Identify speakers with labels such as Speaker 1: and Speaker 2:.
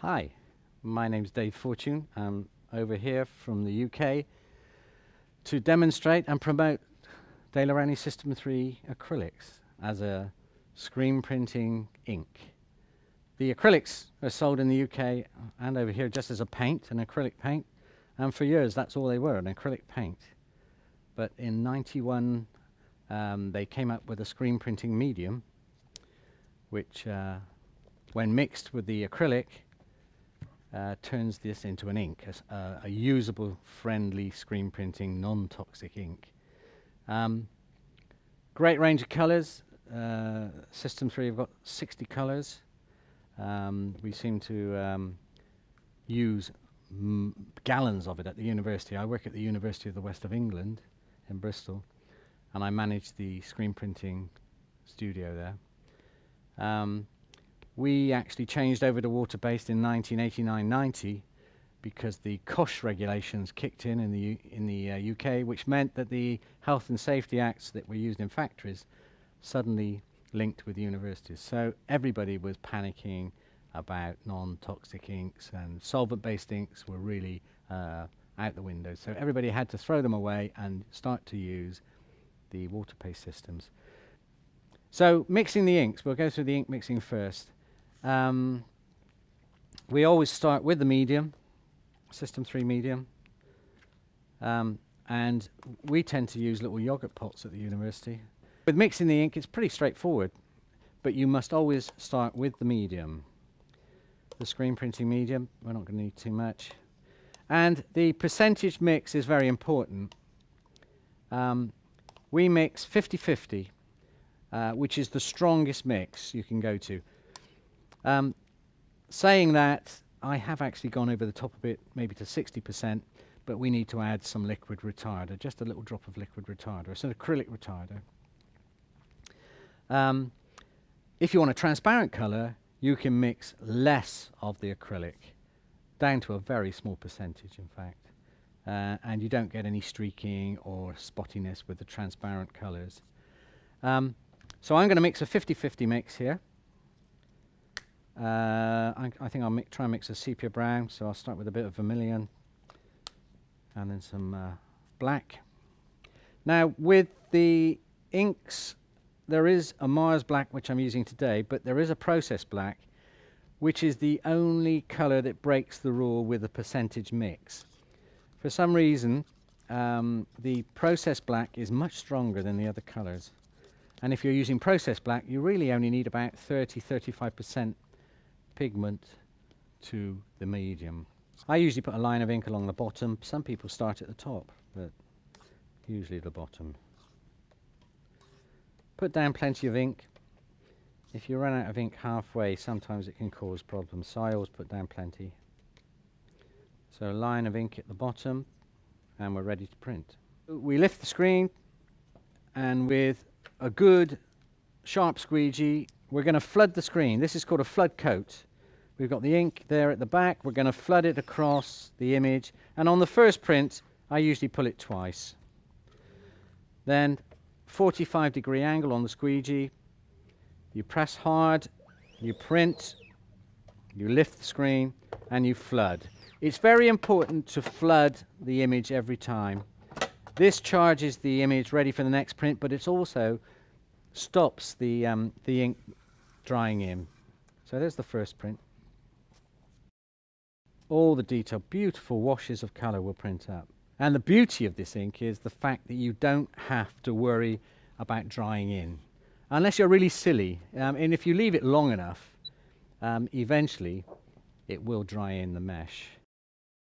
Speaker 1: Hi, my name's Dave Fortune. I'm over here from the UK to demonstrate and promote Daler-Rowney System 3 acrylics as a screen printing ink. The acrylics are sold in the UK and over here just as a paint, an acrylic paint, and for years that's all they were, an acrylic paint. But in '91 they came up with a screen printing medium which when mixed with the acrylic turns this into an ink, a usable, friendly, screen printing, non-toxic ink. Great range of colours. System 3 have got 60 colours. We seem to use gallons of it at the university. I work at the University of the West of England in Bristol, and I manage the screen printing studio there. We actually changed over to water-based in 1989-90 because the COSH regulations kicked in the UK, which meant that the Health and Safety Acts that were used in factories suddenly linked with universities. So everybody was panicking about non-toxic inks, and solvent-based inks were really out the window. So everybody had to throw them away and start to use the water-based systems. So mixing the inks, we'll go through the ink mixing first. We always start with the medium, System 3 medium, and we tend to use little yogurt pots at the university. With mixing the ink, it's pretty straightforward, but you must always start with the medium. The screen printing medium, we're not going to need too much. And the percentage mix is very important. We mix 50-50, which is the strongest mix you can go to. Saying that, I have actually gone over the top a bit, maybe to 60%, but we need to add some liquid retarder, just a little drop of liquid retarder. It's an acrylic retarder. If you want a transparent colour, you can mix less of the acrylic, down to a very small percentage, in fact, and you don't get any streaking or spottiness with the transparent colours. So I'm going to mix a 50-50 mix here. I think I'll try and mix a sepia brown, so I'll start with a bit of vermilion and then some black. Now with the inks, there is a Mars black which I'm using today, but there is a process black which is the only colour that breaks the rule with a percentage mix. For some reason the process black is much stronger than the other colours, and if you're using process black you really only need about 30-35% pigment to the medium. I usually put a line of ink along the bottom. Some people start at the top, but usually the bottom. Put down plenty of ink. If you run out of ink halfway, sometimes it can cause problems, so I always put down plenty. So a line of ink at the bottom, and we're ready to print. We lift the screen, and with a good sharp squeegee we're going to flood the screen. This is called a flood coat. We've got the ink there at the back. We're going to flood it across the image, and on the first print I usually pull it twice. Then 45-degree angle on the squeegee. You press hard, you print, you lift the screen, and you flood. It's very important to flood the image every time. This charges the image ready for the next print, but it also stops the ink drying in. So there's the first print. All the detail, beautiful washes of colour will print up. And the beauty of this ink is the fact that you don't have to worry about drying in, unless you're really silly. And if you leave it long enough, eventually it will dry in the mesh.